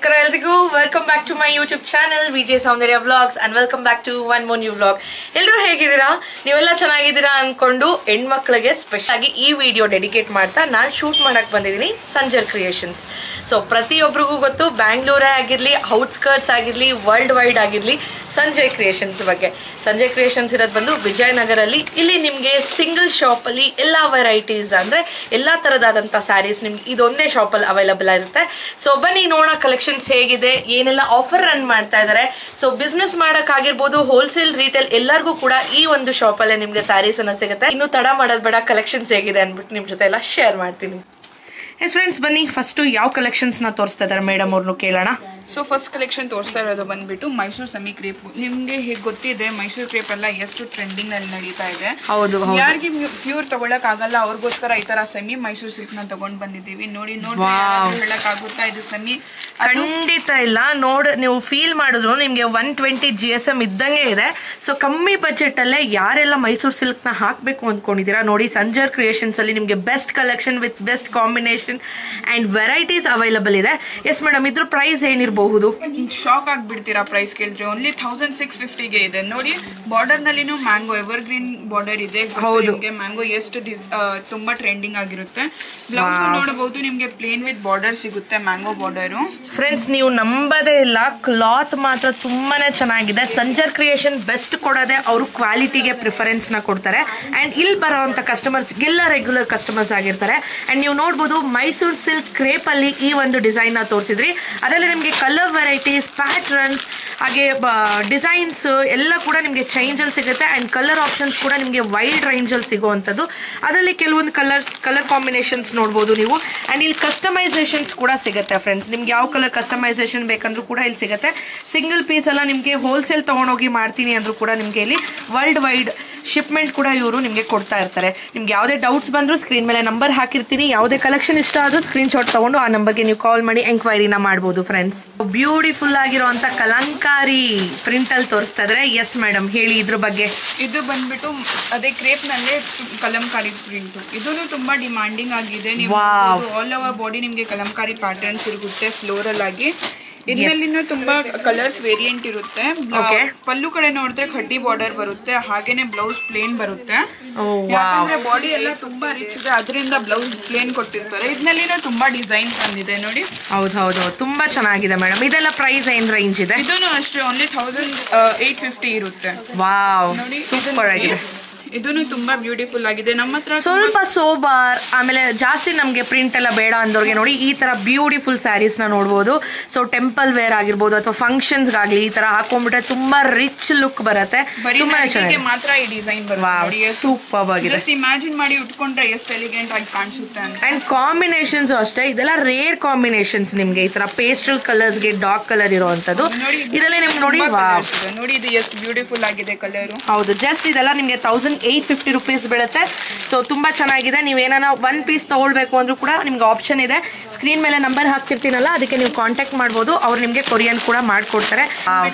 ನಮಸ್ಕಾರ ಎಲ್ರಿಗೂ welcome back to my YouTube channel Vijaya Soundarya vlogs and welcome back to one more new vlog. ಎಲ್ಲರೂ ಹೇಗಿದ್ದೀರಾ? ನೀವೆಲ್ಲ ಚೆನ್ನಾಗಿದ್ದೀರಾ ಅನ್ಕೊಂಡು ಹೆಣ್ಮಕ್ಳಿಗೆ ಸ್ಪೆಷಲ್ ಆಗಿ ಈ ವಿಡಿಯೋ ಡೆಡಿಕೇಟ್ ಮಾಡ್ತಾ ನಾನು ಶೂಟ್ ಮಾಡಕ್ ಬಂದಿದ್ದೀನಿ ಸಂಜರ್ ಕ್ರಿಯೇಷನ್ಸ್. ಸೊ ಪ್ರತಿಯೊಬ್ಬರಿಗೂ ಗೊತ್ತು, ಬ್ಯಾಂಗ್ಳೂರೇ ಆಗಿರಲಿ, ಔಟ್ಸ್ಕರ್ಟ್ಸ್ ಆಗಿರಲಿ, ವರ್ಲ್ಡ್ ವೈಡ್ ಆಗಿರಲಿ, ಸಂಜಯ್ ಕ್ರಿಯೇಷನ್ಸ್ ಬಗ್ಗೆ. ಸಂಜಯ್ ಕ್ರಿಯೇಷನ್ಸ್ ಇರೋದು ಬಂದು ವಿಜಯನಗರಲ್ಲಿ. ಇಲ್ಲಿ ನಿಮಗೆ ಸಿಂಗಲ್ ಶಾಪಲ್ಲಿ ಎಲ್ಲ ವೆರೈಟೀಸ್ ಅಂದರೆ ಎಲ್ಲ ಥರದಾದಂಥ ಸ್ಯಾರೀಸ್ ನಿಮ್ಗೆ ಇದೊಂದೇ ಶಾಪಲ್ಲಿ ಅವೈಲಬಲ್ ಇರುತ್ತೆ. ಸೊ ಬನ್ನಿ ನೋಡೋ ಕಲೆಕ್ಷನ್ಸ್ ಹೇಗಿದೆ, ಏನೆಲ್ಲ ಆಫರ್ ರನ್ ಮಾಡ್ತಾ ಇದ್ದಾರೆ. ಸೊ ಬಿಸ್ನೆಸ್ ಮಾಡೋಕ್ಕಾಗಿರ್ಬೋದು, ಹೋಲ್ಸೇಲ್ ರೀಟೇಲ್ ಎಲ್ಲರಿಗೂ ಕೂಡ ಈ ಒಂದು ಶಾಪಲ್ಲೇ ನಿಮಗೆ ಸ್ಯಾರೀಸ್ ಅನ್ನ ಸಿಗುತ್ತೆ. ಇನ್ನು ತಡ ಮಾಡೋದು ಬೇಡ, ಕಲೆಕ್ಷನ್ಸ್ ಹೇಗಿದೆ ಅಂದ್ಬಿಟ್ಟು ನಿಮ್ಮ ಜೊತೆ ಎಲ್ಲ ಶೇರ್ ಮಾಡ್ತೀನಿ. ಎಸ್ ಫ್ರೆಂಡ್ಸ್, ಬನ್ನಿ ಫಸ್ಟು ಯಾವ ಕಲೆಕ್ಷನ್ಸ್ನ ತೋರಿಸ್ತಾ ಇದ್ದಾರೆ ಮೇಡಮ್ ಅವ್ರನ್ನು ಕೇಳೋಣ. ಸೊ ಫಸ್ಟ್ ಕಲೆಕ್ಷನ್ ತೋರಿಸ್ತಾ ಇರೋದು ಬಂದ್ಬಿಟ್ಟು ಮೈಸೂರು ಸೆಮಿ ಕ್ರೇಪ್. ನಿಮ್ಗೆ ಹೇಗೆ ಗೊತ್ತಿದೆ ಮೈಸೂರು ಕ್ರೇಪ್ ಎಲ್ಲ ಎಷ್ಟು ಟ್ರೆಂಡಿಂಗ್ ನಲ್ಲಿ ನಡೀತಾ ಇದೆ. ಹೌದು, ಯಾರಿಗೆ ಪ್ಯೂರ್ ತಗೊಳಕ್ ಆಗಲ್ಲ ಅವ್ರಿಗೋಸ್ಕರ ಈ ತರ ಸೆಮಿ ಮೈಸೂರು ಸಿಲ್ಕ್ ನ ತಗೊಂಡ್ ಬಂದಿದ್ದೀವಿ. ನೋಡಿ ಹೇಳಕ್ ಆಗುತ್ತಾ ಇದು ಸೆಮಿ? ಖಂಡಿತ ಇಲ್ಲ. ನೀವು ಫೀಲ್ ಮಾಡಿದ್ರು ನಿಮ್ಗೆ 120 GSM ಇದ್ದಂಗೆ ಇದೆ. ಸೊ ಕಮ್ಮಿ ಬಜೆಟ್ ಅಲ್ಲೇ ಯಾರೆಲ್ಲ ಮೈಸೂರು ಸಿಲ್ಕ್ ನ ಹಾಕ್ಬೇಕು ಅಂದ್ಕೊಂಡಿದ್ದೀರಾ ನೋಡಿ, ಸಂಜರ್ ಕ್ರಿಯೇಷನ್ಸ್ ಅಲ್ಲಿ ನಿಮ್ಗೆ best collection with best combination and varieties available ಇದೆ. ಎಸ್ ಮೇಡಮ್, ಇದ್ರ ಪ್ರೈಸ್ ಏನಿರ್ಬೋದು? ಶಾಕ್ ಆಗ್ಬಿಡ್ತೀರಾ ಪ್ರೈಸ್ ಕೇಳಿದ್ರೆ. ಓನ್ಲಿ 1650 ಇದೆ. ನೋಡಿ ಬಾರ್ಡರ್ ನಲ್ಲಿನೂ ಮ್ಯಾಂಗೋ ಎವರ್ ಗ್ರೀನ್ ಬಾರ್ಡರ್ ಇದೆ. ಮ್ಯಾಂಗೋ ಎಷ್ಟು ತುಂಬಾ ಟ್ರೆಂಡಿಂಗ್ ಆಗಿರುತ್ತೆ. ಬ್ಲೌಸ್ ನೋಡಬಹುದು, ನಿಮ್ಗೆ ಪ್ಲೇನ್ ವಿತ್ ಬಾರ್ಡರ್ ಸಿಗುತ್ತೆ, ಮ್ಯಾಂಗೋ ಬಾರ್ಡರ್. ಫ್ರೆಂಡ್ಸ್, ನೀವು ನಂಬದೇ ಇಲ್ಲ, ಕ್ಲಾತ್ ಮಾತ್ರ ತುಂಬಾನೇ ಚೆನ್ನಾಗಿದೆ. ಸಂಜರ್ ಕ್ರಿಯೇಷನ್ ಬೆಸ್ಟ್ ಕೊಡೋದೆ ಅವರು ಕ್ವಾಲಿಟಿಗೆ ಪ್ರಿಫರೆನ್ಸ್ ನ ಕೊಡ್ತಾರೆ. ಅಂಡ್ ಇಲ್ಲಿ ಬರೋಂಥ ಕಸ್ಟಮರ್ಸ್ಗೆಲ್ಲ ರೆಗ್ಯುಲರ್ ಕಸ್ಟಮರ್ಸ್ ಆಗಿರ್ತಾರೆ. ಅಂಡ್ ನೀವು ನೋಡ್ಬೋದು ಮೈಸೂರು ಸಿಲ್ಕ್ ಕ್ರೇಪ್ ಅಲ್ಲಿ ಈ ಒಂದು ಡಿಸೈನ್ ನ ತೋರಿಸಿದ್ರಿ. ಅದರಲ್ಲಿ ನಿಮಗೆ ಕಲರ್ ವೆರೈಟೀಸ್, ಪ್ಯಾಟ್ರನ್ಸ್, ಹಾಗೆ ಡಿಸೈನ್ಸ್ ಎಲ್ಲ ಕೂಡ ನಿಮಗೆ ಚೇಂಜಲ್ಲಿ ಸಿಗುತ್ತೆ. ಆ್ಯಂಡ್ ಕಲರ್ ಆಪ್ಷನ್ಸ್ ಕೂಡ ನಿಮಗೆ ವೈಡ್ ರೇಂಜಲ್ಲಿ ಸಿಗುವಂಥದ್ದು. ಅದರಲ್ಲಿ ಕೆಲವೊಂದು ಕಲರ್ ಕಾಂಬಿನೇಷನ್ಸ್ ನೋಡ್ಬೋದು ನೀವು. ಆ್ಯಂಡ್ ಇಲ್ಲಿ ಕಸ್ಟಮೈಸೇಷನ್ಸ್ ಕೂಡ ಸಿಗುತ್ತೆ ಫ್ರೆಂಡ್ಸ್. ನಿಮ್ಗೆ ಯಾವ ಕಲರ್ ಕಸ್ಟಮೈಸೇಷನ್ ಬೇಕಂದ್ರೂ ಕೂಡ ಇಲ್ಲಿ ಸಿಗುತ್ತೆ. ಸಿಂಗಲ್ ಪೀಸ್ ಎಲ್ಲ ನಿಮಗೆ ಹೋಲ್ಸೇಲ್ ತೊಗೊಂಡೋಗಿ ಮಾಡ್ತೀನಿ ಅಂದರೂ ಕೂಡ ನಿಮಗೆ ಇಲ್ಲಿ ವರ್ಲ್ಡ್ ವೈಡ್ ಶಿಪ್ಮೆಂಟ್ ಕೂಡ ಇವರು ನಿಮಗೆ ಕೊಡ್ತಾ ಇರ್ತಾರೆ. ನಿಮ್ಗೆ ಯಾವುದೇ ಡೌಟ್ಸ್ ಬಂದರೂ ಸ್ಕ್ರೀನ್ ಮೇಲೆ ನಂಬರ್ ಹಾಕಿರ್ತೀನಿ. ಯಾವುದೇ ಕಲೆಕ್ಷನ್ ಇಷ್ಟ ಆದರೂ ಸ್ಕ್ರೀನ್ಶಾಟ್ ತೊಗೊಂಡು ಆ ನಂಬರ್ಗೆ ನೀವು ಕಾಲ್ ಮಾಡಿ ಎಂಕ್ವೈರಿನ ಮಾಡ್ಬೋದು ಫ್ರೆಂಡ್ಸ್. ಬ್ಯೂಟಿಫುಲ್ ಆಗಿರುವಂಥ ಕಲಂಕಾರಿ ಪ್ರಿಂಟ್ ಅಲ್ಲಿ ತೋರಿಸ್ತಾ ಇದ್ರೆ. ಎಸ್ ಮೇಡಮ್, ಹೇಳಿ ಇದ್ರ ಬಗ್ಗೆ. ಇದು ಬಂದ್ಬಿಟ್ಟು ಅದೇ ಕ್ರೇಪ್ ನಲ್ಲೇ ಕಲಂಕಾರಿ ಪ್ರಿಂಟ್. ಇದನ್ನು ತುಂಬಾ ಡಿಮಾಂಡಿಂಗ್ ಆಗಿದೆ. ನೀವು ಆಲ್ ಓವರ್ ಬಾಡಿ ನಿಮ್ಗೆ ಕಲಂಕಾರಿ ಪ್ಯಾಟರ್ನ್ಸ್ ಇರುತ್ತೆ ಫ್ಲೋರಲ್ ಆಗಿ. ಇದರಲ್ಲಿನೂ ತುಂಬಾ ಕಲರ್ಸ್ ವೇರಿಯಂಟ್ ಇರುತ್ತೆ. ಪಲ್ಲು ಕಡೆ ನೋಡಿದ್ರೆ ಕಡ್ಡಿ ಬಾರ್ಡರ್ ಬರುತ್ತೆ, ಹಾಗೇನೆ ಬ್ಲೌಸ್ ಪ್ಲೇನ್ ಬರುತ್ತೆ. ಯಾಕಂದ್ರೆ ಬಾಡಿ ಎಲ್ಲ ತುಂಬಾ ರಿಚ್ ಇದೆ, ಅದರಿಂದ ಬ್ಲೌಸ್ ಪ್ಲೇನ್ ಕೊಟ್ಟಿರ್ತಾರೆ. ಇದರಲ್ಲಿನೂ ತುಂಬಾ ಡಿಸೈನ್ಸ್ ಬಂದಿದೆ ನೋಡಿ. ಹೌದು, ತುಂಬಾ ಚೆನ್ನಾಗಿದೆ ಮೇಡಮ್. ಇದೆಲ್ಲ ಪ್ರೈಸ್ ಏನ್ ರೇಂಜ್ ಇದೆ? ಇದನ್ನು ಅಷ್ಟೇ ಓನ್ಲಿ 1850 ಇರುತ್ತೆ. ವಾವ್, ಸೂಪರ್ ಆಗಿದೆ. ಇದನ್ನು ತುಂಬಾ ಬ್ಯೂಟಿಫುಲ್ ಆಗಿದೆ. ನಮ್ಮ ಹತ್ರ ಸ್ವಲ್ಪ ಸೋಬಾರ್, ಆಮೇಲೆ ಜಾಸ್ತಿ ನಮಗೆ ಪ್ರಿಂಟ್ ಎಲ್ಲ ಬೇಡ ಅಂದವ್ರಿಗೆ ನೋಡಿ ಈ ತರ ಬ್ಯೂಟಿಫುಲ್ ಸ್ಯಾರೀಸ್ ನ ನೋಡ್ಬೋದು. ಸೊ ಟೆಂಪಲ್ ವೇರ್ ಆಗಿರ್ಬೋದು ಅಥವಾ ಫಂಕ್ಷನ್ಸ್ ಆಗಲಿ ಈ ತರ ಹಾಕೊಂಡ್ಬಿಟ್ರೆ ತುಂಬಾ ರಿಚ್ ಲುಕ್ ಬರುತ್ತೆ. ಮಾತ್ರ ಈ ಡಿಸೈನ್ ಬರುತ್ತೆ. ಸೂಪರ್ ಆಗಿದೆ. ಇಮ್ಯಾಜಿನ್ ಮಾಡಿ ಉಟ್ಕೊಂಡ್ರೆ ಎಷ್ಟು ಎಲಿಗೆಂಟ್ ಆಗಿ ಕಾಣಿಸುತ್ತೆ ಅಂತ. ಅಂಡ್ ಕಾಂಬಿನೇಷನ್ಸ್ ಅಷ್ಟೇ, ಇದೆಲ್ಲ ರೇರ್ ಕಾಂಬಿನೇಷನ್ಸ್. ನಿಮ್ಗೆ ಈ ತರ ಪೇಸ್ಟಲ್ ಕಲರ್ಸ್ ಗೆ ಡಾರ್ಕ್ ಕಲರ್ ಇರುವಂತದ್ದು ಇದರಲ್ಲಿ ನಿಮ್ಗೆ ನೋಡಿ. ನೋಡಿ ಇದು ಎಷ್ಟು ಬ್ಯೂಟಿಫುಲ್ ಆಗಿದೆ ಕಲರ್. ಹೌದು, ಜಸ್ಟ್ ಇದೆಲ್ಲ ನಿಮ್ಗೆ 1850 ರೂಪೀಸ್ ಬೀಳುತ್ತೆ. ಸೊ ತುಂಬಾ ಚೆನ್ನಾಗಿದೆ. ನೀವೇನ ಒನ್ ಪೀಸ್ ತಗೊಳ್ಬೇಕು ಅಂದ್ರೂ ಕೂಡ ನಿಮ್ಗೆ ಆಪ್ಷನ್ ಇದೆ. ಸ್ಕ್ರೀನ್ ಮೇಲೆ ನಂಬರ್ ಹಾಕ್ತಿರ್ತೀನಲ್ಲ, ಅದಕ್ಕೆ ನೀವು ಕಾಂಟ್ಯಾಕ್ಟ್ ಮಾಡ್ಬೋದು. ಅವ್ರು ನಿಮ್ಗೆ ಕೊರಿಯನ್ ಕೂಡ ಮಾಡ್ಕೊಡ್ತಾರೆ.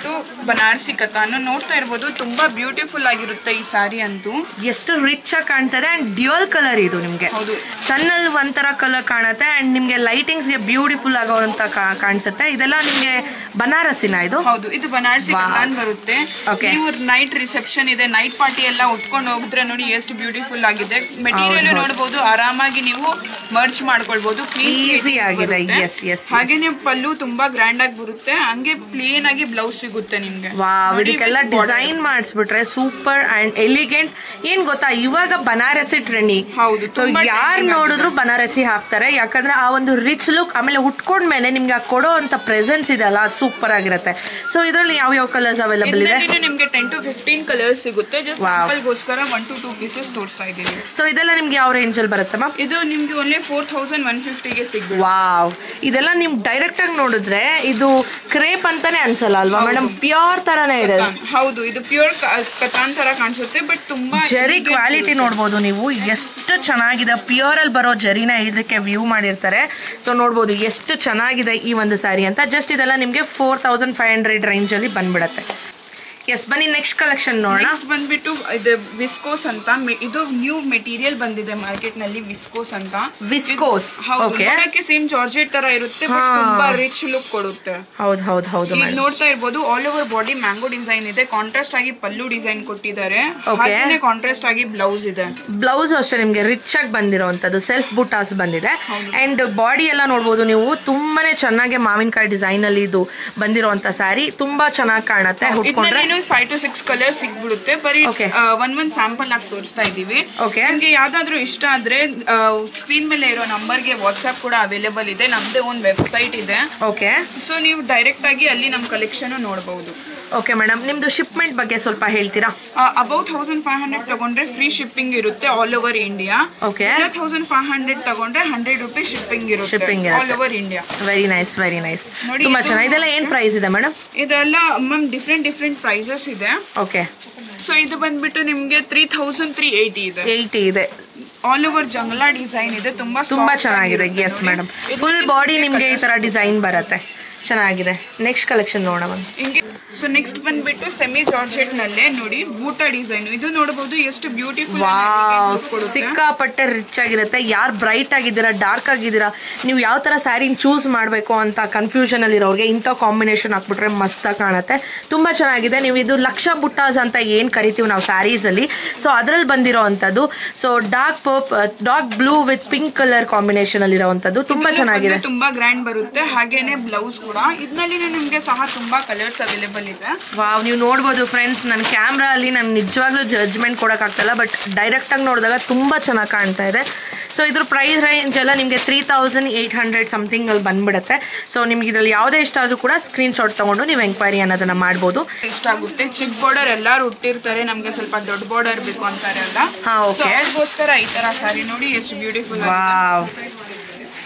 ಬನಾರಸಿ ಕತಾನು ನೋಡ್ತಾ ಇರ್ಬೋದು, ತುಂಬಾ ಬ್ಯೂಟಿಫುಲ್ ಆಗಿರುತ್ತೆ ಈ ಸಾರಿ ಅಂತೂ. ಎಷ್ಟು ರಿಚ್ ಆಗಿ ಕಾಣ್ತದೆ. ಅಂಡ್ ಡ್ಯುಯಲ್ ಕಲರ್ ಇದು ನಿಮ್ಗೆ. ಸನ್ನಲ್ಲಿ ಒಂಥರ ಕಲರ್ ಕಾಣುತ್ತೆ ಅಂಡ್ ನಿಮ್ಗೆ ಲೈಟಿಂಗ್ಸ್ ಗೆ ಬ್ಯೂಟಿಫುಲ್ ಆಗೋಂತ ಕಾಣಿಸುತ್ತೆ. ಇದೆಲ್ಲ ನಿಮ್ಗೆ ಬನಾರಸಿನ? ಇದು ಹೌದು, ಇದು ಬನಾರಸಿ ಕತಾನ್ ಬರುತ್ತೆ. ನೀವು ನೈಟ್ ರಿಸೆಪ್ಷನ್ ಇದೆ, ನೈಟ್ ಪಾರ್ಟಿ ಎಲ್ಲ ಉಟ್ಕೊಂಡು ಹೋಗಿದ್ರೆ ನೋಡಿ ಎಷ್ಟು ಬ್ಯೂಟಿಫುಲ್ ಆಗಿದೆ. ಮೆಟೀರಿಯಲ್ ನೋಡಬಹುದು, ಆರಾಮಾಗಿ ನೀವು ಮರ್ಚ್ ಮಾಡ್ಕೊಳ್ಬಹುದು. ಈಸಿ ಆಗಿದೆ. ಹಾಗೇನೆ ಪಲ್ಲು ತುಂಬಾ ಗ್ರ್ಯಾಂಡ್ ಆಗಿ ಬರುತ್ತೆ. ಹಂಗೆ ಪ್ಲೇನ್ ಆಗಿ ಬ್ಲೌಸ್ ಸಿಗುತ್ತೆ ನಿಮ್ಗೆ. ವಾವ್, ಇದಕ್ಕೆಲ್ಲ ಡಿಸೈನ್ ಮಾಡಿಸ್ಬಿಟ್ರೆ ಸೂಪರ್ ಅಂಡ್ ಎಲಿಗೆಂಟ್. ಏನ್ ಗೊತ್ತಾ, ಇವಾಗ ಬನಾರಸಿ ಟ್ರೆಂಡಿಂಗ್. ಹೌದು, ಸೊ ಯಾರು ನೋಡಿದ್ರು ಬನಾರಸಿ ಹಾಕ್ತಾರೆ. ಯಾಕಂದ್ರೆ ಆ ಒಂದು ರಿಚ್ ಲುಕ್, ಆಮೇಲೆ ಉಟ್ಕೊಂಡ್ಮೇಲೆ ನಿಮ್ಗೆ ಕೊಡೋ ಅಂತ ಪ್ರೆಸೆನ್ಸ್ ಇದೆ ಅಲ್ಲ, ಅದು ಸೂಪರ್ ಆಗಿರುತ್ತೆ. ಸೊ ಇದರಲ್ಲಿ ಯಾವ ಕಲರ್ಸ್ ಅವೈಲಬಲ್ ಇದೆ? ನಿಮ್ಗೆ 10 to 15 ಕಲರ್ಸ್ ಸಿಗುತ್ತೆ. ಜಸ್ಟ್ ಸ್ಯಾಂಪಲ್ಗೋಸ್ಕರ 1 to 2 ಪೀಸಸ್ ತೋರಿಸ್ತಾ ಇದ್ದೀನಿ. ಸೊ ಇದೆಲ್ಲ ನಿಮ್ಗೆ ಯಾವ ರೇಂಜ್ ಅಲ್ಲಿ ಬರುತ್ತೆ ಮ್ಯಾಮ್? ಇದು ನಿಮ್ಗೆ ಓನ್ಲಿ 4150 ಸಿಗುತ್ತೆ. ವಾವ್, ಇದೆಲ್ಲ ನಿಮ್ ಡೈರೆಕ್ಟ್ ಆಗಿ ನೋಡಿದ್ರೆ ಇದು ಕ್ರೇಪ್ ಅಂತಾನೆ ಅನ್ಸಲ್ಲ ಅಲ್ವಾ ಮೇಡಮ್? ಪ್ಯೂರ್ ತರಾನೇ ಇದೆ. ಹೌದು, ಇದು ಪ್ಯೂರ್ ಕತಾನ್ ತರ ಕಾಣಿಸುತ್ತೆ, ಬಟ್ ತುಂಬಾ ಜರಿ ಕ್ವಾಲಿಟಿ ನೋಡ್ಬೋದು ನೀವು. ಎಷ್ಟು ಚೆನ್ನಾಗಿದೆ. ಪ್ಯೂರ್ ಅಲ್ಲಿ ಬರೋ ಜರಿನ ಇದಕ್ಕೆ ವ್ಯೂ ಮಾಡಿರ್ತಾರೆ. ಸೊ ನೋಡ್ಬೋದು ಎಷ್ಟು ಚೆನ್ನಾಗಿದೆ ಈ ಒಂದು ಸ್ಯಾರಿ ಅಂತ. ಜಸ್ಟ್ ಇದೆಲ್ಲ ನಿಮ್ಗೆ 4500 ರೇಂಜ್ ಅಲ್ಲಿ ಬಂದ್ಬಿಡತ್ತೆ. ಎಸ್ ಬನ್ನಿ ನೆಕ್ಸ್ಟ್ ಕಲೆಕ್ಷನ್ ನೋಡೋಣ. ನೆಕ್ಸ್ಟ್ ಬಂದ್ಬಿಟ್ಟು ಇದು ವಿಸ್ಕೋಸ್ ಅಂತ, ಇದು ನ್ಯೂ ಮೆಟೀರಿಯಲ್ ಬಂದಿದೆ ಮಾರ್ಕೆಟ್ ನಲ್ಲಿ, ವಿಸ್ಕೋಸ್ ಅಂತ. ವಿಸ್ಕೋಸ್ ನೋಡಕ್ಕೆ ಸೇಮ್ ಜಾರ್ಜೆಟ್ ತರ ಇರುತ್ತೆ, ಬಟ್ ತುಂಬಾ ರಿಚ್ ಲುಕ್ ಕೊಡುತ್ತೆ. ಹೌದು ಈಗ ನೋಡ್ತಾ ಇರ್ಬೋದು all over body mango design ಇದೆ, ಕಾಂಟ್ರಾಸ್ಟ್ ಆಗಿ ಪಲ್ಲು ಡಿಸೈನ್ ಕೊಟ್ಟಿದ್ದಾರೆ, ಹಾಗೇನೆ ಕಾಂಟ್ರಾಸ್ಟ್ ಆಗಿ ಬ್ಲೌಸ್ ಇದೆ. ಬ್ಲೌಸ್ ಅಷ್ಟೇ ನಿಮ್ಗೆ ರಿಚ್ ಆಗಿ ಬಂದಿರೋಂಥದ್ದು, ಸೆಲ್ಫ್ ಬುಟಾಸ್ ಬಂದಿದೆ. ಅಂಡ್ ಬಾಡಿ ಎಲ್ಲ ನೋಡ್ಬೋದು ನೀವು, ತುಂಬಾನೇ ಚೆನ್ನಾಗಿ ಮಾವಿನಕಾಯಿ ಡಿಸೈನ್ ಅಲ್ಲಿ ಇದು ಬಂದಿರೋಂತ ಸ್ಯಾರಿ, ತುಂಬಾ ಚೆನ್ನಾಗಿ ಕಾಣುತ್ತೆ. ಹುಡ್ಕೊಂಡ್ರೆ 5 to 6 ಕಲರ್ ಸಿಗ್ಬಿಡುತ್ತೆ. ಬರೀ ಒಂದ್ ಸ್ಯಾಂಪಲ್ ಆಗಿ ತೋರಿಸ್ತಾ ಇದೀವಿ. ನಿಮ್ಗೆ ಯಾವ್ದಾದ್ರು ಇಷ್ಟ ಆದ್ರೆ ಸ್ಕ್ರೀನ್ ಮೇಲೆ ಇರೋ ನಂಬರ್ಗೆ ವಾಟ್ಸ್ಆಪ್ ಕೂಡ ಅವೈಲೇಬಲ್ ಇದೆ, ನಮ್ದೇ ಒಂದು ವೆಬ್ಸೈಟ್ ಇದೆ. ಸೊ ನೀವು ಡೈರೆಕ್ಟ್ ಆಗಿ ಅಲ್ಲಿ ನಮ್ ಕಲೆಕ್ಷನ್ ನೋಡಬಹುದು. ಓಕೆ ಮೇಡಮ್, ನಿಮ್ದು ಶಿಪ್ಮೆಂಟ್ ಬಗ್ಗೆ ಸ್ವಲ್ಪ ಹೇಳ್ತೀರಾ? ಅಬೌಟ್ 1500 ತಗೊಂಡ್ರೆ ಫ್ರೀ ಶಿಪ್ಪಿಂಗ್ ಇರುತ್ತೆ ಆಲ್ ಓವರ್ ಇಂಡಿಯಾ. 1500 ತಗೊಂಡ್ರೆ 100 ರೂಪೀಸ್ ಶಿಪ್ಪಿಂಗ್ ಇರುತ್ತೆ all over India. Very nice ತುಂಬಾ ಚೆನ್ನಾಗಿ. ಇದೆಲ್ಲ ಏನ್ ಪ್ರೈಸ್ ಇದೆ ಮೇಡಮ್? ಇದೆಲ್ಲ ಮ್ಯಾಮ್ ಡಿಫ್ರೆಂಟ್ ಪ್ರೈಸಸ್ ಇದೆ. ಓಕೆ, ಸೊ ಇದು ಬಂದ್ಬಿಟ್ಟು ನಿಮ್ಗೆ 3380 ಇದೆ. 80 ಇದೆ. ಆಲ್ ಓವರ್ ಜಂಗ್ಲಾ ಡಿಸೈನ್ ಇದೆ, ತುಂಬಾ ಚೆನ್ನಾಗಿದೆ. ಎಸ್ ಮೇಡಮ್, ಫುಲ್ ಬಾಡಿ ನಿಮ್ಗೆ ಈ ತರ ಡಿಸೈನ್ ಬರುತ್ತೆ, ಚೆನ್ನಾಗಿದೆ. ನೆಕ್ಸ್ಟ್ ಕಲೆಕ್ಷನ್ ನೋಡೋಣ. ಸೊ ನೆಕ್ಸ್ಟ್ ಬಂದ್ಬಿಟ್ಟು ಸೆಮಿ ಜಾರ್ಜೆಟ್ ನಲ್ಲೇ ನೋಡಿ ಬೂಟ ಡಿಸೈನ್, ಇದು ನೋಡಬಹುದು ಎಷ್ಟು ಬ್ಯೂಟಿಫುಲ್, ಸಿಕ್ಕಾಪಟ್ಟೆ ರಿಚ್ ಆಗಿರುತ್ತೆ. ಯಾರು ಬ್ರೈಟ್ ಆಗಿದ್ದೀರಾ, ಡಾರ್ಕ್ ಆಗಿದ್ದೀರಾ, ನೀವು ಯಾವ ತರ ಸ್ಯಾರಿ ಚೂಸ್ ಮಾಡಬೇಕು ಅಂತ ಕನ್ಫ್ಯೂಷನ್ ಅಲ್ಲಿ ಇರೋರಿಗೆ ಇಂಥ ಕಾಂಬಿನೇಷನ್ ಹಾಕ್ಬಿಟ್ರೆ ಮಸ್ತ್ ಕಾಣುತ್ತೆ, ತುಂಬಾ ಚೆನ್ನಾಗಿದೆ. ನೀವು ಇದು ಲಕ್ಷ ಬುಟ್ಟಾಸ್ ಅಂತ ಏನ್ ಕರಿತೀವಿ ನಾವು ಸ್ಯಾರೀಸ್ ಅಲ್ಲಿ, ಸೊ ಅದ್ರಲ್ಲಿ ಬಂದಿರೋ ಅಂತದ್ದು. So dark blue with pink colour combination ಅಲ್ಲಿ ಇರೋವಂಥದ್ದು, ತುಂಬಾ ಚೆನ್ನಾಗಿದೆ, ತುಂಬಾ ಗ್ರ್ಯಾಂಡ್ ಬರುತ್ತೆ. ಹಾಗೇನೆ ಬ್ಲೌಸ್ ಕೂಡ ಇದರಲ್ಲಿ ನಿಮ್ಗೆ ಸಹ ತುಂಬಾ ಕಲರ್ಸ್ ಅವೈಲೇಬಲ್ ಇದೆ. ವಾವ್, ನೀವು ನೋಡ್ಬೋದು ಫ್ರೆಂಡ್ಸ್, ನನ್ನ ಕ್ಯಾಮ್ರಾ ಅಲ್ಲಿ ನಾನು ನಿಜವಾಗ್ಲೂ ಜಡ್ಜ್ಮೆಂಟ್ ಕೊಡೋಕ್ಕಾಗ್ತಲ್ಲ, ಬಟ್ ಡೈರೆಕ್ಟ್ ಆಗಿ ನೋಡಿದಾಗ ತುಂಬಾ ಚೆನ್ನಾಗಿ ಕಾಣ್ತಾ ಇದೆ. ಸೊ ಇದ್ರ ಪ್ರೈಸ್ ರೇಂಜ್ ಎಲ್ಲ ನಿಮಗೆ 3800 ಸಮಥಿಂಗ್ ಅಲ್ಲಿ ಬಂದ್ಬಿಡುತ್ತೆ. ಸೊ ನಿಮ್ಗೆ ಇದರಲ್ಲಿ ಯಾವುದೇ ಇಷ್ಟ ಆದ್ರೂ ಕೂಡ ಸ್ಕ್ರೀನ್ ಶಾಟ್ ತಗೊಂಡು ನೀವು ಎಂಕ್ವೈರಿ ಅನ್ನೋದನ್ನ ಮಾಡ್ಬೋದು. ಇಷ್ಟ ಆಗುತ್ತೆ. ಚಿಕ್ಕ ಬಾರ್ಡರ್ ಎಲ್ಲರೂ ಹುಟ್ಟಿರ್ತಾರೆ, ನಮ್ಗೆ ಸ್ವಲ್ಪ ದೊಡ್ಡ ಬಾರ್ಡರ್ ಬೇಕು ಅಂತಾರೆ ಅಲ್ಲ, ಅದಕ್ಕೋಸ್ಕರ ಈ ತರ ಸಾರಿ ನೋಡಿ ಎಷ್ಟು ಬ್ಯೂಟಿಫುಲ್. ವಾವ್,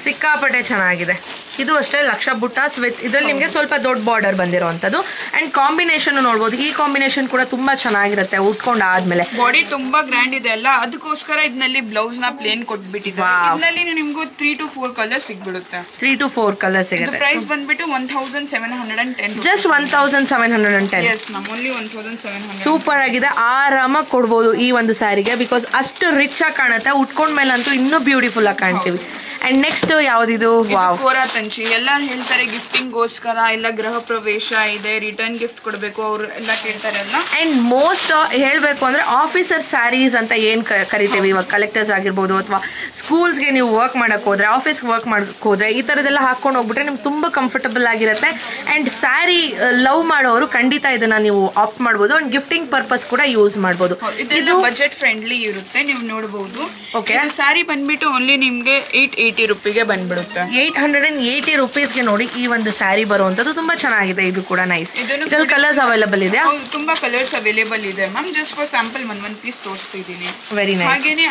ಸಿಕ್ಕಾಪಟ್ಟೆ ಚೆನ್ನಾಗಿದೆ. ಇದು ಅಷ್ಟೇ ಲಕ್ಷ ಬುಟ್ಟಾಸ್ ವಿತ್ ಇದರಲ್ಲಿ ನಿಮಗೆ ಸ್ವಲ್ಪ ದೊಡ್ಡ ಬಾರ್ಡರ್ ಬಂದಿರೋವಂಥದ್ದು. ಅಂಡ್ ಕಾಂಬಿನೇಷನ್ ನೋಡ್ಬೋದು, ಈ ಕಾಂಬಿನೇಷನ್ ಕೂಡ ತುಂಬಾ ಚೆನ್ನಾಗಿರುತ್ತೆ ಉಟ್ಕೊಂಡು ಆದ್ಮೇಲೆ. ಬಾಡಿ ತುಂಬಾ ಗ್ರ್ಯಾಂಡ್ ಇದೆ ಅಲ್ಲ, ಅದಕ್ಕೋಸ್ಕರ ಇದರಲ್ಲಿ ಬ್ಲೌಸ್ ನ ಪ್ಲೇನ್ ಕೊಟ್ಬಿಟ್ಟಿದ್ದಾರೆ. ಇದರಲ್ಲಿ ನಿಮ್ಗೂ 3 to 4 ಕಲರ್ ಸಿಗ್ಬಿಡುತ್ತೆ. 3 to 4 ಕಲರ್ ಸಿಗುತ್ತೆ. ಪ್ರೈಸ್ ಬಂದ್ಬಿಟ್ಟು 1710. Just 1710. Yes ma'am, only 1700. Super ಆಗಿದೆ, ಆರಾಮಾಗಿ ಕೊಡ್ಬೋದು ಈ ಒಂದು ಸ್ಯಾರಿಗೆ, ಬಿಕಾಸ್ ಅಷ್ಟು ರಿಚ್ ಆಗಿ ಕಾಣುತ್ತೆ. ಉಟ್ಕೊಂಡ್ಮೇಲಂತೂ ಇನ್ನೂ ಬ್ಯೂಟಿಫುಲ್ ಆಗಿ ಕಾಣ್ತೀವಿ. ಅಂಡ್ ನೆಕ್ಸ್ಟ್ ಯಾವ್ದಿದು? ವಾವ್, ಕೋರಾ ತಂಚಿ. ಎಲ್ಲ ಹೇಳ್ತಾರೆ ಗಿಫ್ಟಿಂಗ್ ಗೋಸ್ಕರ, ಇಲ್ಲ ಗೃಹ ಪ್ರವೇಶ ಇದೆ, ರಿಟರ್ನ್ ಗಿಫ್ಟ್ ಕೊಡಬೇಕು, ಅವ್ರು ಎಲ್ಲ ಕೇಳ್ತಾರೆ ಅಲ್ಲ. ಅಂಡ್ ಮೋಸ್ಟ್ ಹೇಳ್ಬೇಕು ಅಂದ್ರೆ ಆಫೀಸರ್ ಸ್ಯಾರೀಸ್ ಅಂತ ಏನ್ ಕರಿತೀವಿ ಇವಾಗ, ಕಲೆಕ್ಟರ್ಸ್ ಆಗಿರ್ಬೋದು ಅಥವಾ ಸ್ಕೂಲ್ಸ್ಗೆ ನೀವು ವರ್ಕ್ ಮಾಡಕ್ ಹೋದ್ರೆ, ಆಫೀಸ್ ವರ್ಕ್ ಮಾಡಕ್ ಹೋದ್ರೆ ಈ ತರದೆಲ್ಲ ಹಾಕೊಂಡು ಹೋಗ್ಬಿಟ್ರೆ ನಿಮ್ಗೆ ತುಂಬಾ ಕಂಫರ್ಟಬಲ್ ಆಗಿರುತ್ತೆ. ಅಂಡ್ ಸ್ಯಾರಿ ಲವ್ ಮಾಡೋರು ಖಂಡಿತ ಇದನ್ನ ನೀವು ಆಪ್ಟ್ ಮಾಡ್ಬೋದು. ಅಂಡ್ ಗಿಫ್ಟಿಂಗ್ ಪರ್ಪಸ್ ಕೂಡ ಯೂಸ್ ಮಾಡ್ಬೋದು. ಇದು ಬಜೆಟ್ ಫ್ರೆಂಡ್ಲಿ ಇರುತ್ತೆ, ನೀವು ನೋಡಬಹುದು. ಓಕೆ, ಸ್ಯಾರಿ ಬಂದ್ಬಿಟ್ಟು ಓನ್ಲಿ ನಿಮ್ಗೆ 880 ರೂಪಿಗೆ ಬಂದ್ಬಿಡುತ್ತೆ. 880 ರೂಪೀಸ್ಗೆ ನೋಡಿ ಈ ಒಂದು ಸ್ಯಾರಿ ಬರುವಂತದ್ದು, ತುಂಬಾ ಚೆನ್ನಾಗಿದೆ. ಇದು ಕೂಡ ನೈಸ್. ಇದರಲ್ಲಿ ಕಲರ್ಸ್ ಅವೈಲೇಬಲ್ ಇದೆ, ತುಂಬಾ ಕಲರ್ಸ್ ಅವೈಲೇಬಲ್ ಇದೆ ಮ್ಯಾಮ್. ಜಸ್ಟ್ ಫಾರ್ ಸ್ಯಾಂಪಲ್ ಒಂದ್ ಪೀಸ್ ತೋರಿಸ್ತಿದ್ದೀನಿ. Very nice. ಹಂಗೇನೆ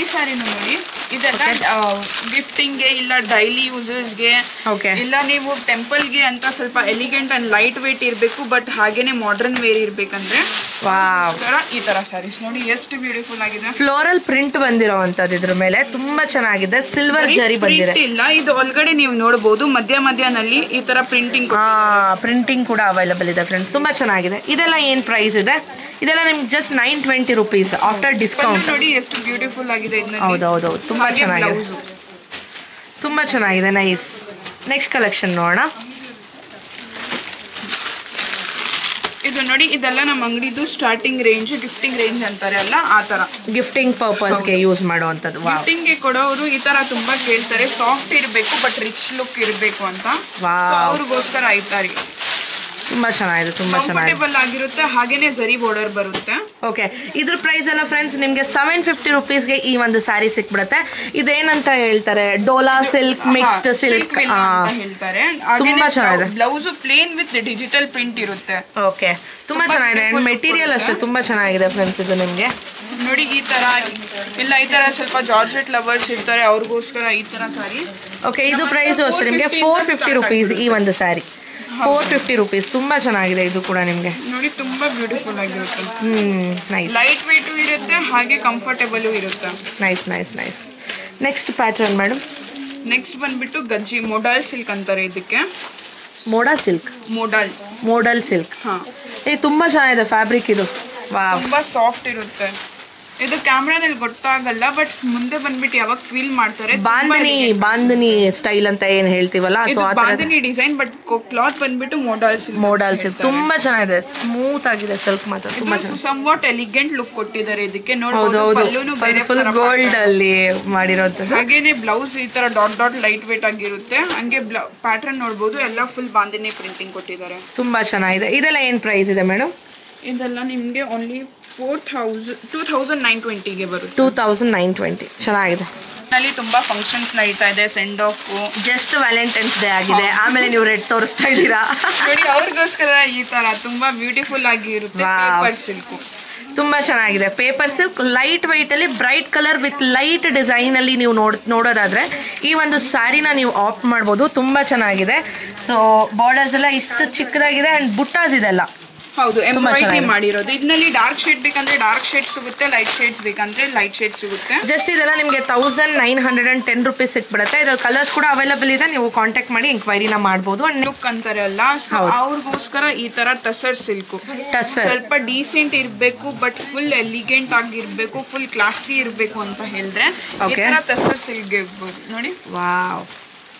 ಈ ಸ್ಯಾರಿನೂ ನೋಡಿ, ಇದೆಲ್ಲ ಗಿಫ್ಟಿಂಗ್ ಇಲ್ಲ ಡೈಲಿ ಯೂಸರ್ಸ್ಗೆ, ಇಲ್ಲ ನೀವು ಟೆಂಪಲ್ಗೆ ಅಂತ ಸ್ವಲ್ಪ ಎಲಿಗೆಂಟ್ ಅಂಡ್ ಲೈಟ್ ವೇಟ್ ಇರಬೇಕು, ಬಟ್ ಹಾಗೇನೆ ಮಾಡರ್ನ್ ವೇರ್ ಇರ್ಬೇಕಂದ್ರೆ ಈ ತರ ಸ್ಯಾರೀಸ್ ನೋಡಿ ಎಷ್ಟು ಬ್ಯೂಟಿಫುಲ್ ಆಗಿದೆ. ಫ್ಲೋರಲ್ ಪ್ರಿಂಟ್ ಬಂದಿರೋವಂಥದ್ದು ಇದ್ರ ಮೇಲೆ, ತುಂಬಾ ಚೆನ್ನಾಗಿದೆ. ಸಿಲ್ವರ್ ಜರಿ ಬಂದಿದೆ. ಇಲ್ಲ, ಇದು ಒಳಗಡೆ ನೀವು ನೋಡಬಹುದು ಮಧ್ಯದಲ್ಲಿ ಈ ತರ ಪ್ರಿಂಟಿಂಗ್ ಕೂಡ ಅವೈಲೇಬಲ್ ಇದೆ ಫ್ರೆಂಡ್ಸ್, ತುಂಬಾ ಚೆನ್ನಾಗಿದೆ. ಇದೆಲ್ಲ ಏನ್ ಪ್ರೈಸ್ ಇದೆ? ಇದೆಲ್ಲ ನಿಮ್ಗೆ ಜಸ್ಟ್ 920 ರೂಪೀಸ್ ಆಫ್ಟರ್ ಡಿಸ್ಕೌಂಟ್. ನೋಡಿ ಎಷ್ಟು ಬ್ಯೂಟಿಫುಲ್ ಆಗಿದೆ. ಹೌದೌದು, ತುಂಬಾ ಚೆನ್ನಾಗಿದೆ, ತುಂಬಾ ಚೆನ್ನಾಗಿದೆ. ನೈಸ್. ನೆಕ್ಸ್ಟ್ ಕಲೆಕ್ಷನ್ ನೋಡೋಣ. ಇದು ನೋಡಿ, ಇದೆಲ್ಲ ನಮ್ಮ ಅಂಗಡಿದು ಸ್ಟಾರ್ಟಿಂಗ್ ರೇಂಜ್, ಗಿಫ್ಟಿಂಗ್ ರೇಂಜ್ ಅಂತಾರೆ ಅಲ್ಲ, ಆ ತರ ಗಿಫ್ಟಿಂಗ್ ಪರ್ಪಸ್ಗೆ ಯೂಸ್ ಮಾಡುವಂಥದ್ದು. ಗಿಫ್ಟಿಂಗ್ ಗೆ ಕೊಡೋರು ಈ ತರ ತುಂಬಾ ಕೇಳ್ತಾರೆ, ಸಾಫ್ಟ್ ಇರಬೇಕು ಬಟ್ ರಿಚ್ ಲುಕ್ ಇರಬೇಕು ಅಂತ, ಅವ್ರಿಗೋಸ್ಕರ ಆಯ್ತಾರೆ. ತುಂಬಾ ಚೆನ್ನಾಗಿದೆ, ತುಂಬಾ ಕಂಫರ್ಟೇಬಲ್ ಆಗಿರುತ್ತೆ. ಹಾಗೇನೆ ಜರಿ ಬಾರ್ಡರ್ ಬರುತ್ತೆ. ಓಕೆ, ಇದ್ರ ಪ್ರೈಸ್ ಎಲ್ಲ ಫ್ರೆಂಡ್ಸ್ ನಿಮ್ಗೆ 750 ರೂಪೀಸ್ಗೆ ಈ ಒಂದು ಸ್ಯಾರಿ ಸಿಕ್ಬಿಡುತ್ತೆ. ಇದೇನಂತ ಹೇಳ್ತಾರೆ, ಡೋಲಾ ಸಿಲ್ಕ್ ಮಿಕ್ಸ್ಡ್ ಸಿಲ್ಕ್ ಹೇಳ್ತಾರೆ. ತುಂಬಾ ಚೆನ್ನಾಗಿದೆ. Blouse plain with digital print ಇರುತ್ತೆ. ಓಕೆ, ತುಂಬಾ ಚೆನ್ನಾಗಿದೆ. ಅಂಡ್ ಮೆಟೀರಿಯಲ್ ಅಷ್ಟೇ ತುಂಬಾ ಚೆನ್ನಾಗಿದೆ ಫ್ರೆಂಡ್ಸ್. ಇದು ನಿಮ್ಗೆ ನೋಡಿ ಈ ತರ ಇಲ್ಲ, ಈ ತರ ಸ್ವಲ್ಪ ಜಾರ್ಜೆಟ್ ಲವರ್ಸ್ ಇರ್ತಾರೆ, ಅವ್ರಿಗೋಸ್ಕರ ಈ ತರ ಸಾರಿ. ಓಕೆ, ಇದು ಪ್ರೈಸ್ ಅಷ್ಟೇ ನಿಮ್ಗೆ 450 ರೂಪೀಸ್ ಈ ಒಂದು ಸ್ಯಾರಿ. 450 ರೂಪೀಸ್. ತುಂಬಾ ಚೆನ್ನಾಗಿದೆ ಇದು ಕೂಡ ನಿಮ್ಗೆ. ನೋಡಿ ತುಂಬಾ ಬ್ಯೂಟಿಫುಲ್ ಆಗಿರುತ್ತೆ. ನೈಸ್. ಲೈಟ್ ವೇಟ್ ಇರುತ್ತೆ, ಹಾಗೆ ಕಂಫರ್ಟೇಬಲ್ ಇರುತ್ತೆ. Nice nice nice. Next pattern madam. Next ಬಂದ್ಬಿಟ್ಟು ಗಜ್ಜಿ ಮೋಡಲ್ ಸಿಲ್ಕ್ ಅಂತಾರೆ ಇದಕ್ಕೆ. Modal silk. Modal silk. ತುಂಬಾ ಚೆನ್ನಾಗಿದೆ ಫ್ಯಾಬ್ರಿಕ್ ಇದು. ವಾವ್, ತುಂಬಾ ಸಾಫ್ಟ್ ಇರುತ್ತೆ. ಇದು ಕ್ಯಾಮ್ರಾನಲ್ಲಿ ಗೊತ್ತಾಗಲ್ಲ, ಬಟ್ ಮುಂದೆ ಬಂದ್ಬಿಟ್ಟು ಯಾವಾಗ ಫೀಲ್ ಮಾಡ್ತಾರೆ. ಬಾಂಧನಿ ಸ್ಟೈಲ್ ಅಂತ ಏನ್ ಹೇಳ್ತೀವಲ್ಲ, ಬಾಂಧನಿ ಡಿಸೈನ್, ಬಟ್ ಕ್ಲಾತ್ ಬಂದ್ಬಿಟ್ಟು ಮೋಡಲ್ ಸಿಲ್ಕ್ ತುಂಬಾ ಚೆನ್ನಾಗಿದೆ, ಸ್ಮೂತ್ ಆಗಿದೆ ಸಿಲ್ಕ್ ಮಾತ್ರ ತುಂಬಾ ಸಂವಾಟ್ ಎಲಿಗೆಂಟ್ ಲುಕ್ ಕೊಟ್ಟಿದ್ದಾರೆ ಇದಕ್ಕೆ. ನೋಡಬಹುದು ಪಲ್ಲುನು ಬೇರೆ ಫುಲ್ ಗೋಲ್ಡ್ ಅಲ್ಲಿ ಮಾಡಿರೋದು. ಹಾಗೇನೆ ಬ್ಲೌಸ್ ಈ ತರ ಡಾಟ್ ಡಾಟ್ ಲೈಟ್ ವೇಟ್ ಆಗಿರುತ್ತೆ. ಹಂಗೆ ಪ್ಯಾಟರ್ನ್ ನೋಡಬಹುದು, ಎಲ್ಲ ಫುಲ್ ಬಾಂಧನಿ ಪ್ರಿಂಟಿಂಗ್ ಕೊಟ್ಟಿದ್ದಾರೆ. ತುಂಬಾ ಚೆನ್ನಾಗಿದೆ. ಇದೆಲ್ಲ ಏನ್ ಪ್ರೈಸ್ ಇದೆ ಮೇಡಮ್? ಇದೆಲ್ಲ ನಿಮ್ಗೆ ಓನ್ಲಿ 2920 ಬರುತ್ತೆ. 2920 ಚೆನ್ನಾಗಿದೆ. ಅಲ್ಲಿ ತುಂಬಾ ಫಂಕ್ಷನ್ಸ್ ನಡೀತಾ ಇದೆ. Send off, just Valentine's day ಆಗಿದೆ, ಆಮೇಲೆ ನೀವು ರೆಡ್ ತೋರಿಸ್ತಾ ಇದ್ದೀರಾ ನೋಡಿ. ಅವ್ರಿಗೋಸ್ಕರ ಈ ತರ ತುಂಬಾ ಬ್ಯೂಟಿಫುಲ್ ಆಗಿ ಇರುತ್ತೆ. ಪೇಪರ್ ಸಿಲ್ಕ್ ತುಂಬಾ ಚೆನ್ನಾಗಿದೆ. ಪೇಪರ್ ಸಿಲ್ಕ್ ಲೈಟ್ ವೈಟ್ ಅಲ್ಲಿ bright colour with light design ಅಲ್ಲಿ ನೀವು ನೋಡೋದಾದ್ರೆ ಈ ಒಂದು ಸ್ಯಾರಿನ ನೀವು ಆಪ್ಟ್ ಮಾಡ್ಬೋದು. ತುಂಬಾ ಚೆನ್ನಾಗಿದೆ. ಸೊ ಬಾರ್ಡರ್ಸ್ ಎಲ್ಲ ಇಷ್ಟು ಚಿಕ್ಕದಾಗಿದೆ ಅಂಡ್ ಬುಟ್ಟಾಸ್ ಇದೆಲ್ಲ ಹೌದು ಎಂಬ್ರಾಯ್ಡರಿ ಮಾಡಿರೋದು. ಇದರಲ್ಲಿ ಡಾರ್ಕ್ ಶೇಡ್ ಬೇಕಂದ್ರೆ ಡಾರ್ಕ್ ಶೇಡ್ ಸಿಗುತ್ತೆ, ಲೈಟ್ ಶೇಡ್ಸ್ ಬೇಕಂದ್ರೆ ಲೈಟ್ ಶೇಡ್ ಸಿಗುತ್ತೆ. ಜಸ್ಟ್ ಇದೆಲ್ಲ ನಿಮಗೆ 1910 ರೂಪೀಸ್ ಸಿಕ್ಬಿಡುತ್ತೆ. ಇದ್ರ ಕಲರ್ಸ್ ಕೂಡ ಅವೈಲೇಬಲ್ ಇದೆ, ನೀವು ಕಾಂಟ್ಯಾಕ್ಟ್ ಮಾಡಿ ಎಂಕ್ವೈರಿನ ಮಾಡಬಹುದು. ಲುಕ್ ಅಂತಾರೆ ಅಲ್ಲ, ಅವ್ರಿಗೋಸ್ಕರ ಈ ತರ ಟಸರ್ ಸಿಲ್ಕ್. ಸ್ವಲ್ಪ ಡೀಸೆಂಟ್ ಇರಬೇಕು, ಬಟ್ ಫುಲ್ ಎಲಿಗೆಂಟ್ ಆಗಿರ್ಬೇಕು, ಫುಲ್ ಕ್ಲಾಸಿ ಇರಬೇಕು ಅಂತ ಹೇಳಿದ್ರೆ ಈ ತರ ಟಸರ್ ಸಿಲ್ಕ್ ಇರ್ಬೋದು ನೋಡಿ. ವಾವ್,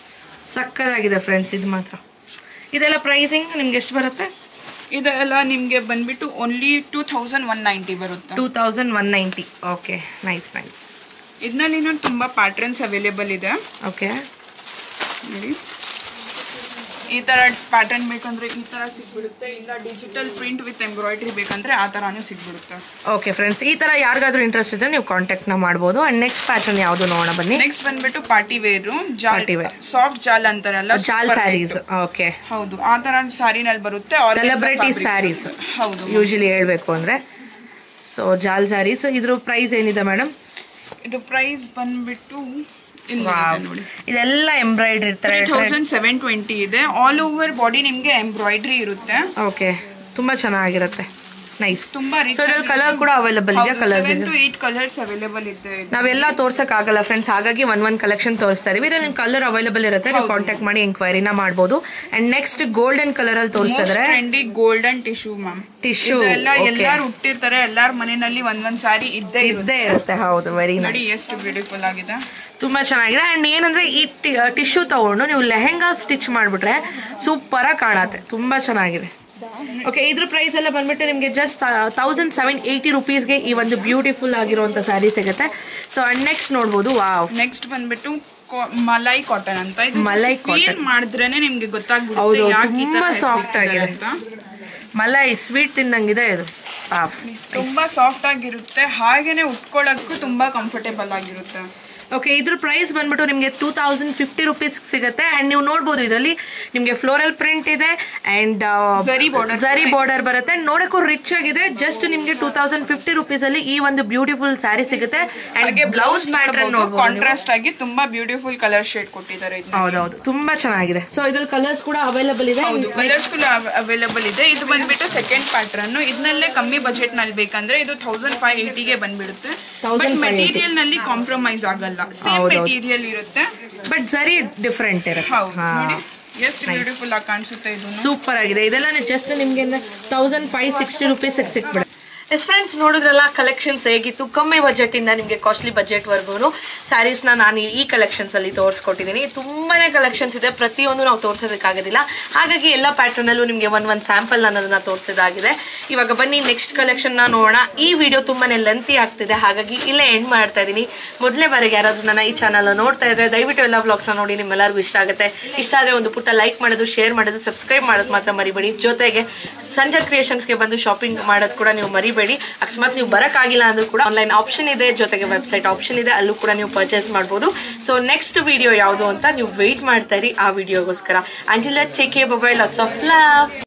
ಸಕ್ಕದಾಗಿದೆ ಫ್ರೆಂಡ್ಸ್. ಇದು ಮಾತ್ರ ಇದೆಲ್ಲ ಪ್ರೈಸಿಂಗ್ ನಿಮ್ಗೆ ಎಷ್ಟು ಬರುತ್ತೆ? ಇದೆಲ್ಲ ನಿಮಗೆ ಬಂದ್ಬಿಟ್ಟು ಓನ್ಲಿ 2190 ಬರುತ್ತೆ. 2190. Okay, nice nice. ಇದರಲ್ಲಿ ತುಂಬಾ ಪ್ಯಾಟರ್ನ್ಸ್ ಅವೈಲೇಬಲ್ ಇದೆ. ಓಕೆ ನೋಡಿ, ಈ ತರ ಪ್ಯಾಟರ್ನ್ ಬೇಕಂದ್ರೆ ಈ ತರ ಸಿಗ್ಬಿಡುತ್ತೆ, ಇಲ್ಲ ಡಿಜಿಟಲ್ ಪ್ರಿಂಟ್ ವಿತ್ ಎಂಬ್ರಾಯ್ಡರಿ ಬೇಕಂದ್ರೆ ಆ ತರಾನು ಸಿಗ್ಬಿಡುತ್ತೆ. ಓಕೆ ಫ್ರೆಂಡ್ಸ್, ಈ ತರ ಯಾರಿಗಾದ್ರೂ ಇಂಟ್ರೆಸ್ಟ್ ಇದ್ರೆ ನೀವು ಕಾಂಟ್ಯಾಕ್ಟ್ ನ ಮಾಡಬಹುದು. ಅಂಡ್ ನೆಕ್ಸ್ಟ್ ಪ್ಯಾಟರ್ನ್ ಯಾವುದು ನೋಡೋಣ ಬನ್ನಿ. ನೆಕ್ಸ್ಟ್ ಬಂದ್ಬಿಟ್ಟು ಪಾರ್ಟಿ ವೇರ್, ಸಾಫ್ಟ್ ಜಾಲ್ ಅಂತಾರಲ್ಲ, ಜಾಲ್ ಸ್ಯಾರೀಸ್. ಓಕೆ, ಹೌದು, ಆ ತರ ಸ್ಯಾರಿನಲ್ಲಿ ಬರುತ್ತೆ. ಸೆಲೆಬ್ರಿಟಿ ಸ್ಯಾರೀಸ್ ಹೌದು, ಯೂಶಲಿ ಹೇಳ್ಬೇಕು ಅಂದ್ರೆ. ಸೊ ಜಾಲ್ ಸ್ಯಾರೀಸ್, ಇದ್ರ ಪ್ರೈಸ್ ಏನಿದೆ ಮೇಡಮ್? ಇದು ಪ್ರೈಸ್ ಬಂದ್ಬಿಟ್ಟು ಇದೆಲ್ಲ ಎಂಬ್ರಾಯ್ಡ್ರಿ ಇರ್ತಾರೆ. 3720 ಇದೆ. ಆಲ್ ಓವರ್ ಬಾಡಿ ನಿಮ್ಗೆ ಎಂಬ್ರಾಯ್ಡ್ರಿ ಇರುತ್ತೆ. ಓಕೆ, ತುಂಬಾ ಚೆನ್ನಾಗಿರುತ್ತೆ. ನೈಸ್. ತುಂಬಾ ರಿಚ್. ಕಲರ್ ಕೂಡ ಅವೈಲೇಬಲ್ ಇದೆ. ಕಲರ್ಸ್ 7 to 8 ಕಲರ್ಸ್ ಅವೈಲೇಬಲ್ ಇದೆ. ನಾವೆಲ್ಲ ತೋರ್ಸಕ್ ಆಗಲ್ಲ ಫ್ರೆಂಡ್ಸ್, ಹಾಗಾಗಿ ಒಂದ್ ಕಲೆಕ್ಷನ್ ತೋರಿಸ್ತಾ ಇದೀವಿ. ಇದ್ರಲ್ಲಿ ಕಲರ್ ಅವೈಲೇಬಲ್ ಇರುತ್ತೆ, ನೀವು ಕಾಂಟ್ಯಾಕ್ಟ್ ಮಾಡಿ ಎಂಕ್ವೈರಿನ ಮಾಡಬಹುದು. ಅಂಡ್ ನೆಕ್ಸ್ಟ್ ಗೋಲ್ಡನ್ ಕಲರ್ ಅಲ್ಲಿ ತೋರಿಸ್ತಾ ಇದಾರೆ. Trendy golden tissue ma'am. Tissue ಎಲ್ಲಾರು ಹುಟ್ಟಿರ್ತಾರೆ, ಎಲ್ಲಾರ ಮನೆಯಲ್ಲಿ ಒಂದೊಂದ್ ಸಾರಿ ಇದ್ದೇ ಇರುತ್ತೆ. ಹೌದು, ವೆರಿ ನೋಡಿ ಎಷ್ಟು ಬ್ಯೂಟಿಫುಲ್ ಆಗಿದೆ, ತುಂಬಾ ಚೆನ್ನಾಗಿದೆ. ಅಂಡ್ ಏನಂದ್ರೆ ಈ ಟಿಶ್ಯೂ ತಗೊಂಡು ನೀವು ಲೆಹೆಂಗಾ ಸ್ಟಿಚ್ ಮಾಡ್ಬಿಟ್ರೆ ಸೂಪರ್ ಆಗಿ ಕಾಣುತ್ತೆ. ತುಂಬಾ ಚೆನ್ನಾಗಿದೆ. ಓಕೆ, ಇದ್ರ ಪ್ರೈಸ್ ಎಲ್ಲ ಬಂದ್ಬಿಟ್ಟು ನಿಮಗೆ ಜಸ್ಟ್ 1780 ರೂಪೀಸ್ಗೆ ಈ ಒಂದು ಬ್ಯೂಟಿಫುಲ್ ಆಗಿರುವಂತ ಸ್ಯಾರಿ ಸಿಗುತ್ತೆ. ಸೊ ಅಂಡ್ ನೆಕ್ಸ್ಟ್ ನೋಡ್ಬೋದು. ವಾವ್, ನೆಕ್ಸ್ಟ್ ಬಂದ್ಬಿಟ್ಟು ಮಲೈ ಕಾಟನ್ ಅಂತ. ಮಲೈ ಕಾಟನ್ ಮಾಡಿದ್ರೇನೆ ನಿಮ್ಗೆ ಗೊತ್ತಾಗ್ಬಿಡುತ್ತೆ ತುಂಬಾ ಸಾಫ್ಟ್ ಆಗಿದೆ. ಮಲೈ ಸ್ವೀಟ್ ತಿನ್ನಂಗಿದೆ ಇದು. ತುಂಬಾ ಸಾಫ್ಟ್ ಆಗಿರುತ್ತೆ, ಹಾಗೇನೆ ಉಟ್ಕೊಳ್ಳೋಕ್ಕೂ ತುಂಬಾ ಕಂಫರ್ಟೇಬಲ್ ಆಗಿರುತ್ತೆ. ಓಕೆ, ಇದ್ರ ಪ್ರೈಸ್ ಬಂದ್ಬಿಟ್ಟು ನಿಮಗೆ 2050 ರೂಪೀಸ್ ಸಿಗುತ್ತೆ. ಅಂಡ್ ನೀವು ನೋಡ್ಬೋದು ಇದರಲ್ಲಿ ನಿಮಗೆ ಫ್ಲೋರಲ್ ಪ್ರಿಂಟ್ ಇದೆ ಅಂಡ್ ಝರಿ ಬಾರ್ಡರ್ ಬರುತ್ತೆ. ನೋಡಕ್ಕೂ ರಿಚ್ ಆಗಿದೆ. ಜಸ್ಟ್ ನಿಮಗೆ 2050 ರೂಪೀಸ್ ಅಲ್ಲಿ ಈ ಒಂದು ಬ್ಯೂಟಿಫುಲ್ ಸ್ಯಾರಿ ಸಿಗುತ್ತೆ. ಅಂಡ್ ಬ್ಲೌಸ್ ಪ್ಯಾಟರ್ನ್ ನೋಡ್ಬೋದು, ಕಾಂಟ್ರಾಸ್ಟ್ ಆಗಿ ತುಂಬಾ ಬ್ಯೂಟಿಫುಲ್ ಕಲರ್ ಶೇಡ್ ಕೊಟ್ಟಿದ್ದಾರೆ. ಹೌದೌದು, ತುಂಬಾ ಚೆನ್ನಾಗಿದೆ. ಸೊ ಇದ್ರಲ್ಲಿ ಕಲರ್ಸ್ ಕೂಡ ಅವೈಲೇಬಲ್ ಇದೆ. ಕಲರ್ಸ್ ಕೂಡ ಅವೈಲೇಬಲ್ ಇದೆ. ಇದು ಬಂದ್ಬಿಟ್ಟು ಸೆಕೆಂಡ್ ಪ್ಯಾಟರ್ನ್. ಇದನ್ನಲ್ಲೇ ಕಮ್ಮಿ ಬಜೆಟ್ ನಲ್ಲಿ ಬೇಕಂದ್ರೆ ಇದು 1580 ಗೆ ಬಂದ್ಬಿಡುತ್ತೆ. ಮೆಟೀರಿಯಲ್ ನಲ್ಲಿ ಕಾಂಪ್ರಮೈಸ್ ಆಗಲ್ಲ, ಸೇಮ್ ಮೆಟೀರಿಯಲ್ ಇರುತ್ತೆ, ಬಟ್ ಝರಿ ಡಿಫರೆಂಟ್ ಇರುತ್ತೆ. ನೋಡಿ ಎಷ್ಟು ಬ್ಯೂಟಿಫುಲ್ ಆಗಿ ಕಾಣಿಸುತ್ತೆ. ಇದು ಸೂಪರ್ ಆಗಿದೆ. ಇದೆಲ್ಲ ಜಸ್ಟ್ ನಿಮ್ಗೆ 1560 ರೂಪೀಸ್ ಸಿಕ್ಬಿಡುತ್ತೆ. ಎಸ್ ಫ್ರೆಂಡ್ಸ್, ನೋಡಿದ್ರಲ್ಲ ಕಲೆಕ್ಷನ್ಸ್ ಹೇಗಿತ್ತು. ಕಮ್ಮಿ ಬಜೆಟ್ ಇಂದ ನಿಮಗೆ ಕಾಸ್ಟ್ಲಿ ಬಜೆಟ್ ವರ್ಗು ಸ್ಯಾರೀಸ್ನ ನಾನು ಈ ಕಲೆಕ್ಷನ್ಸ್ ಅಲ್ಲಿ ತೋರಿಸ್ಕೊಟ್ಟಿದ್ದೀನಿ. ತುಂಬಾನೇ ಕಲೆಕ್ಷನ್ಸ್ ಇದೆ, ಪ್ರತಿಯೊಂದು ನಾವು ತೋರಿಸೋದಕ್ಕಾಗೋದಿಲ್ಲ. ಹಾಗಾಗಿ ಎಲ್ಲ ಪ್ಯಾಟರ್ನ್ ಅಲ್ಲೂ ನಿಮಗೆ ಒಂದ್ ಸ್ಯಾಂಪಲ್ ಅನ್ನೋದನ್ನ ತೋರಿಸೋದಾಗಿದೆ. ಇವಾಗ ಬನ್ನಿ ನೆಕ್ಸ್ಟ್ ಕಲೆಕ್ಷನ್ ನೋಡೋಣ. ಈ ವಿಡಿಯೋ ತುಂಬಾನೇ ಲೆಂತಿ ಆಗ್ತಿದೆ, ಹಾಗಾಗಿ ಇಲ್ಲೇ ಎಂಡ್ ಮಾಡ್ತಾ ಇದ್ದೀನಿ. ಮೊದಲೇ ಬಾರಿಗೆ ಯಾರಾದ್ರೂ ನನ್ನ ಈ ಚಾನಲ್ ನೋಡ್ತಾ ಇದ್ರೆ ದಯವಿಟ್ಟು ಎಲ್ಲ ವ್ಲಾಗ್ಸ್ನ ನೋಡಿ, ನಿಮ್ಮೆಲ್ಲರಿಗೂ ಇಷ್ಟ ಆಗುತ್ತೆ. ಇಷ್ಟ ಆದ್ರೆ ಒಂದು ಪುಟ್ಟ ಲೈಕ್ ಮಾಡೋದು, ಶೇರ್ ಮಾಡೋದು, ಸಬ್ಸ್ಕ್ರೈಬ್ ಮಾಡೋದು ಮಾತ್ರ ಮರಿಬೇಡಿ. ಜೊತೆಗೆ ಸಂಜರ್ ಕ್ರಿಯೇಷನ್ಸ್ಗೆ ಬಂದು ಶಾಪಿಂಗ್ ಮಾಡೋದು ಕೂಡ ನೀವು ಮರಿಬೇಡಿ. ಅಕಸ್ಮಾತ್ ನೀವು ಬರಕ್ಕಾಗಿಲ್ಲ ಅಂದ್ರೂ ಕೂಡ ಆನ್ಲೈನ್ ಆಪ್ಷನ್ ಇದೆ, ಜೊತೆಗೆ ವೆಬ್ಸೈಟ್ ಆಪ್ಷನ್ ಇದೆ, ಅಲ್ಲೂ ಕೂಡ ನೀವು ಪರ್ಚೇಸ್ ಮಾಡಬಹುದು. ಸೊ ನೆಕ್ಸ್ಟ್ ವಿಡಿಯೋ ಯಾವುದು ಅಂತ ನೀವು ವೇಟ್ ಮಾಡ್ತಾ ಇರಿ ಆ ವಿಡಿಯೋಗೋಸ್ಕರ. Until that take care, bye bye, lots of love.